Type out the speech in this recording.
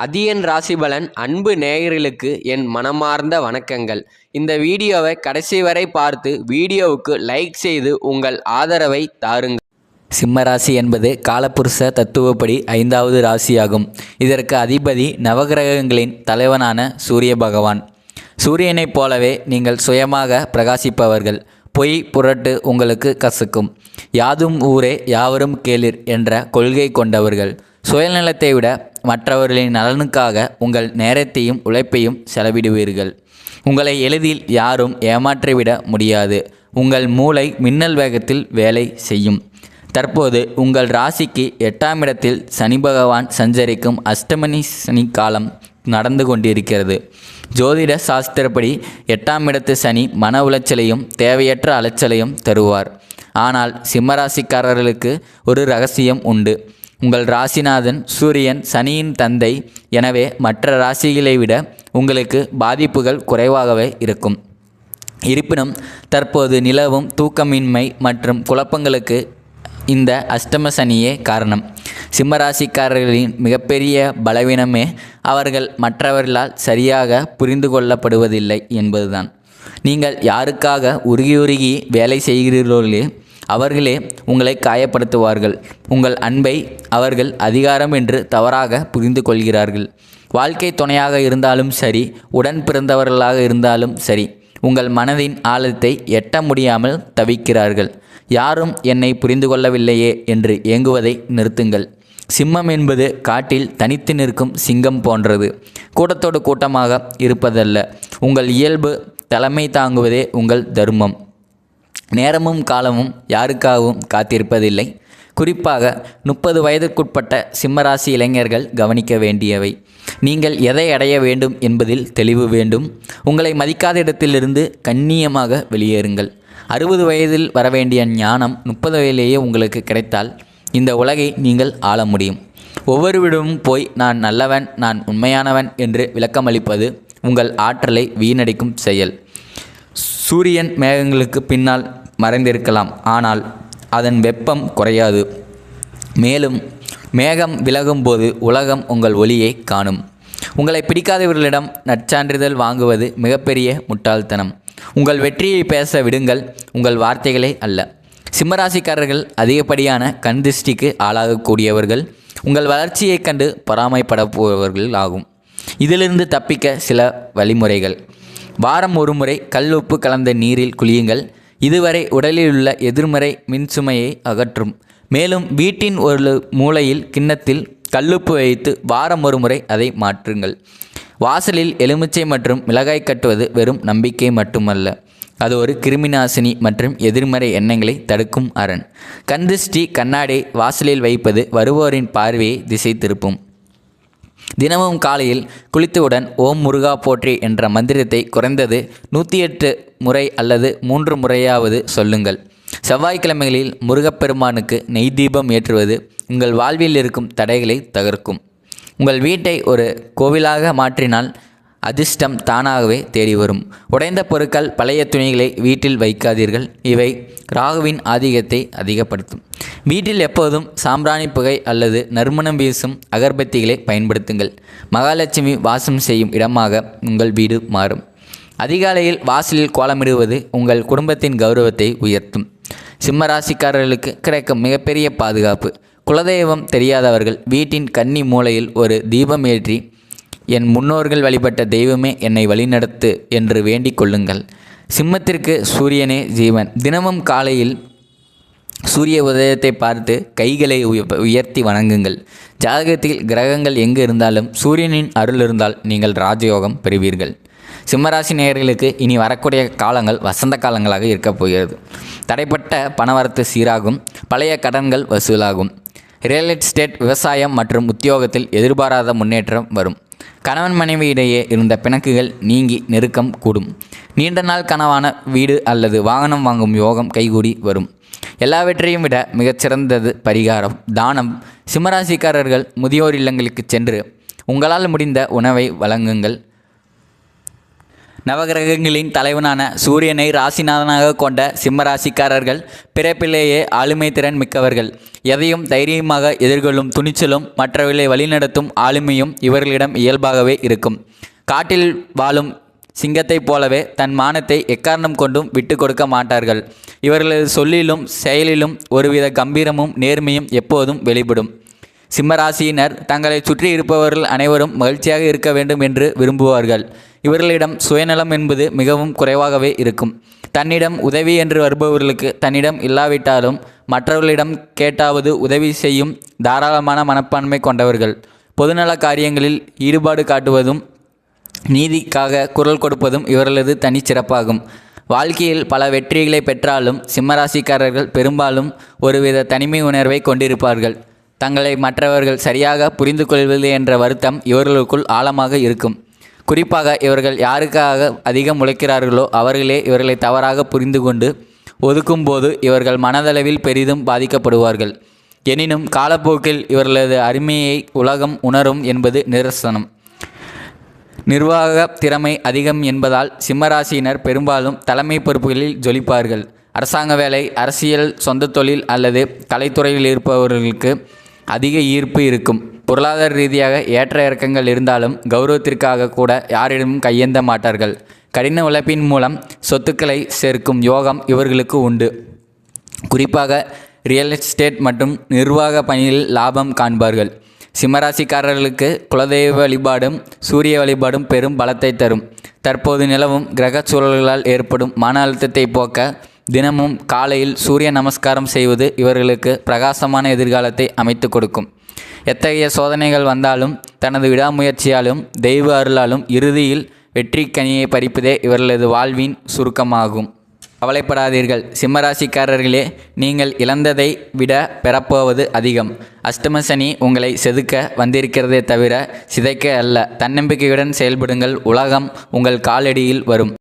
அதியன் ராசிபலன் அன்பு நேயர்களுக்கு என் மனமார்ந்த வணக்கங்கள். இந்த வீடியோவை கடைசி வரை பார்த்து வீடியோவுக்கு லைக் செய்து உங்கள் ஆதரவை தாருங்கள். சிம்மராசி என்பது காலபுருஷ தத்துவப்படி 5வது ராசியாகும். இதற்கு அதிபதி நவகிரகங்களின் தலைவனான சூரிய பகவான். சூரியனைப் போலவே நீங்கள் சுயமாக பிரகாசிப்பவர்கள். பொய் புரட்டு உங்களுக்கு கசக்கும். யாதும் ஊரே யாவரும் கேளிர் என்ற கொள்கை கொண்டவர்கள். சுயநலத்தை விட மற்றவர்களின் நலனுக்காக உங்கள் நேரத்தையும் உழைப்பையும் செலவிடுவீர்கள். உங்களை எளிதில் யாரும் ஏமாற்றிவிட முடியாது. உங்கள் மூளை மின்னல் வேகத்தில் வேலை செய்யும். தற்போது உங்கள் ராசிக்கு 8ஆம் இடத்தில் சனி பகவான் சஞ்சரிக்கும் அஷ்டமி சனி காலம் நடந்து கொண்டிருக்கிறது. ஜோதிட சாஸ்திரப்படி 8ஆம் இடத்து சனி மன உளைச்சலையும் தேவையற்ற அலைச்சலையும் தருவார். ஆனால் சிம்மராசிக்காரர்களுக்கு ஒரு ரகசியம் உண்டு. உங்கள் ராசிநாதன் சூரியன் சனியின் தந்தை. எனவே மற்ற ராசிகளை விட உங்களுக்கு பாதிப்புகள் குறைவாகவே இருக்கும். இருப்பினும் தற்போது நிலவும் தூக்கமின்மை மற்றும் குழப்பங்களுக்கு இந்த அஷ்டம சனியே காரணம். சிம்மராசிக்காரர்களின் மிகப்பெரிய பலவீனமே அவர்கள் மற்றவர்களால் சரியாக புரிந்து கொள்ளப்படுவதில்லை என்பதுதான். நீங்கள் யாருக்காக உருகி வேலை செய்கிறீர்களோ அவர்களே உங்களை காயப்படுத்துவார்கள். உங்கள் அன்பை அவர்கள் அதிகாரம் என்று தவறாக புரிந்து கொள்கிறார்கள். வாழ்க்கை துணையாக இருந்தாலும் சரி, உடன் பிறந்தவர்களாக இருந்தாலும் சரி, உங்கள் மனதின் ஆழத்தை எட்ட முடியாமல் தவிக்கிறார்கள். யாரும் என்னை புரிந்து கொள்ளவில்லையே என்று ஏங்குவதை நிறுத்துங்கள். சிம்மம் என்பது காட்டில் தனித்து நிற்கும் சிங்கம் போன்றது. கூட்டத்தோடு கூட்டமாக இருப்பதல்ல. உங்கள் இயல்பு தலைமை தாங்குவதே உங்கள் தர்மம். நேரமும் காலமும் யாருக்காகவும் காத்திருப்பதில்லை. குறிப்பாக 30 வயதுக்குட்பட்ட சிம்மராசி இளைஞர்கள் கவனிக்க வேண்டியவை. நீங்கள் எதை அடைய வேண்டும் என்பதில் தெளிவு வேண்டும். உங்களை மதிக்காத இடத்திலிருந்து கண்ணியமாக வெளியேறுங்கள். 60 வயதில் வரவேண்டிய ஞானம் 30 வயதிலேயே உங்களுக்கு கிடைத்தால் இந்த உலகை நீங்கள் ஆள முடியும். ஒவ்வொருவிடமும் போய் நான் நல்லவன், நான் உண்மையானவன் என்று விளக்கமளிப்பது உங்கள் ஆற்றலை வீணடிக்கும் செயல். சூரியன் மேகங்களுக்கு பின்னால் மறைந்திருக்கலாம், ஆனால் அதன் வெப்பம் குறையாது. மேலும் மேகம் விலகும்போது உலகம் உங்கள் ஒளியை காணும். உங்களை பிடிக்காதவர்களிடம் நற்சான்றிதழ் வாங்குவது மிகப்பெரிய முட்டாள்தனம். உங்கள் வெற்றியை பேச விடுங்கள், உங்கள் வார்த்தைகளை அல்ல. சிம்மராசிக்காரர்கள் அதிகப்படியான கண் திருஷ்டிக்கு ஆளாகக்கூடியவர்கள். உங்கள் வளர்ச்சியைக் கண்டு பொறாமைப்படப்போவர்கள் ஆகும். இதிலிருந்து தப்பிக்க சில வழிமுறைகள். வாரம் ஒரு முறை கல் உப்பு கலந்த நீரில் குளியுங்கள். இதுவரை உடலில் உள்ள எதிர்மறை மின்சுமையை அகற்றும். மேலும் வீட்டின் ஒரு மூலையில் கிண்ணத்தில் கல்லுப்பு வைத்து வாரம் ஒரு முறை அதை மாற்றுங்கள். வாசலில் எலுமிச்சை மற்றும் மிளகாய் கட்டுவது வெறும் நம்பிக்கை மட்டுமல்ல, அது ஒரு கிருமிநாசினி மற்றும் எதிர்மறை எண்ணங்களை தடுக்கும் அரண். கண் திருஷ்டி கண்ணாடி வாசலில் வைப்பது வருவோரின் பார்வையை திசை திருப்பும். தினமும் காலையில் குளித்தவுடன் ஓம் முருகா போற்றி என்ற மந்திரத்தை குறைந்தது 108 முறை அல்லது 3 முறையாவது சொல்லுங்கள். செவ்வாய்க்கிழமைகளில் முருகப்பெருமானுக்கு நெய் தீபம் ஏற்றுவது உங்கள் வாழ்வில் இருக்கும் தடைகளை தகர்க்கும். உங்கள் வீட்டை ஒரு கோவிலாக மாற்றினால் அதிர்ஷ்டம் தானாகவே தேடி வரும். உடைந்த பொருட்கள், பழைய துணிகளை வீட்டில் வைக்காதீர்கள். இவை ராகுவின் ஆதிக்கத்தை அதிகப்படுத்தும். வீட்டில் எப்போதும் சாம்பிராணி புகை அல்லது நறுமணம் வீசும் அகர்பத்திகளை பயன்படுத்துங்கள். மகாலட்சுமி வாசம் செய்யும் இடமாக உங்கள் வீடு மாறும். அதிகாலையில் வாசலில் கோலமிடுவது உங்கள் குடும்பத்தின் கௌரவத்தை உயர்த்தும். சிம்மராசிக்காரர்களுக்கு கிடைக்கும் மிகப்பெரிய பாதுகாப்பு. குலதெய்வம் தெரியாதவர்கள் வீட்டின் கன்னி மூலையில் ஒரு தீபம் ஏற்றி என் முன்னோர்கள் வழிபட்ட தெய்வமே என்னை வழிநடத்து என்று வேண்டிக் கொள்ளுங்கள். சிம்மத்திற்கு சூரியனே ஜீவன். தினமும் காலையில் சூரிய உதயத்தை பார்த்து கைகளை உயர்த்தி வணங்குங்கள். ஜாதகத்தில் கிரகங்கள் எங்கு இருந்தாலும் சூரியனின் அருள் இருந்தால் நீங்கள் ராஜயோகம் பெறுவீர்கள். சிம்மராசி நேயர்களுக்கு இனி வரக்கூடிய காலங்கள் வசந்த காலங்களாக இருக்கப் போகிறது. தடைப்பட்ட பணவரத்து சீராகும். பழைய கடன்கள் வசூலாகும். ரியல் எஸ்டேட், விவசாயம் மற்றும் உத்தியோகத்தில் எதிர்பாராத முன்னேற்றம் வரும். கணவன் மனைவி இடையே இருந்த பிணக்குகள் நீங்கி நெருக்கம் கூடும். நீண்ட நாள் கனவான வீடு அல்லது வாகனம் வாங்கும் யோகம் கைகூடி வரும். எல்லாவற்றையும் விட மிகச்சிறந்தது பரிகாரம், தானம். சிம்மராசிக்காரர்கள் முதியோர் இல்லங்களுக்கு சென்று உங்களால் முடிந்த உணவை வழங்குங்கள். நவகிரகங்களின் தலைவனான சூரியனை ராசிநாதனாக கொண்ட சிம்மராசிக்காரர்கள் பிறப்பிலேயே ஆளுமை திறன் மிக்கவர்கள். எதையும் தைரியமாக எதிர்கொள்ளும் துணிச்சலும் மற்றவர்களை வழிநடத்தும் ஆளுமையும் இவர்களிடம் இயல்பாகவே இருக்கும். காட்டில் வாழும் சிங்கத்தைப் போலவே தன் மானத்தை எக்காரணம் கொண்டும் விட்டு கொடுக்க மாட்டார்கள். இவர்களது சொல்லிலும் செயலிலும் ஒருவித கம்பீரமும் நேர்மையும் எப்போதும் வெளிப்படும். சிம்மராசியினர் தங்களை சுற்றி இருப்பவர்கள் அனைவரும் மகிழ்ச்சியாக இருக்க வேண்டும் என்று விரும்புவார்கள். இவர்களிடம் சுயநலம் என்பது மிகவும் குறைவாகவே இருக்கும். தன்னிடம் உதவி என்று வருபவர்களுக்கு தன்னிடம் இல்லாவிட்டாலும் மற்றவர்களிடம் கேட்டாவது உதவி செய்யும் தாராளமான மனப்பான்மை கொண்டவர்கள். பொதுநல காரியங்களில் ஈடுபாடு காட்டுவதும் நீதிக்காக குரல் கொடுப்பதும் இவர்களது தனிச்சிறப்பாகும். வாழ்க்கையில் பல வெற்றிகளை பெற்றாலும் சிம்மராசிக்காரர்கள் பெரும்பாலும் ஒருவித தனிமை உணர்வை கொண்டிருப்பார்கள். தங்களை மற்றவர்கள் சரியாக புரிந்து கொள்வதில்லை என்ற வருத்தம் இவர்களுக்குள் ஆழமாக இருக்கும். குறிப்பாக இவர்கள் யாருக்காக அதிகம் உழைக்கிறார்களோ அவர்களே இவர்களை தவறாக புரிந்து கொண்டு ஒதுக்கும்போது இவர்கள் மனதளவில் பெரிதும் பாதிக்கப்படுவார்கள். எனினும் காலப்போக்கில் இவர்களது அருமையை உலகம் உணரும் என்பது நிதர்சனம். நிர்வாக திறமை அதிகம் என்பதால் சிம்மராசியினர் பெரும்பாலும் தலைமை பொறுப்புகளில் ஜொலிப்பார்கள். அரசாங்க வேலை, அரசியல், சொந்த தொழில் அல்லது கலைத்துறையில் இருப்பவர்களுக்கு அதிக ஈர்ப்பு இருக்கும். பொருளாதார ரீதியாக ஏற்ற இறக்கங்கள் இருந்தாலும் கௌரவத்திற்காக கூட யாரிடமும் கையேந்த மாட்டார்கள். கடின உழைப்பின் மூலம் சொத்துக்களை சேர்க்கும் யோகம் இவர்களுக்கு உண்டு. குறிப்பாக ரியல் எஸ்டேட் மற்றும் நிர்வாக பணியில் லாபம் காண்பார்கள். சிம்மராசிக்காரர்களுக்கு குலதெய்வ வழிபாடும் சூரிய வழிபாடும் பெரும் பலத்தை தரும். தற்போது நிலவும் கிரக சூழல்களால் ஏற்படும் மன அழுத்தத்தை போக்க தினமும் காலையில் சூரிய நமஸ்காரம் செய்வது இவர்களுக்கு பிரகாசமான எதிர்காலத்தை அமைத்து கொடுக்கும். எத்தகைய சோதனைகள் வந்தாலும் தனது விடாமுயற்சியாலும் தெய்வ அருளாலும் இறுதியில் வெற்றி கனியை பறிப்பதே இவர்களது வாழ்வின் சுருக்கமாகும். கவலைப்படாதீர்கள் சிம்மராசிக்காரர்களே, நீங்கள் இழந்ததை விட பெறப்போவது அதிகம். அஷ்டம சனி உங்களை செதுக்க வந்திருக்கிறதே தவிர சிதைக்க அல்ல. தன்னம்பிக்கையுடன் செயல்படுங்கள். உலகம் உங்கள் காலடியில் வரும்.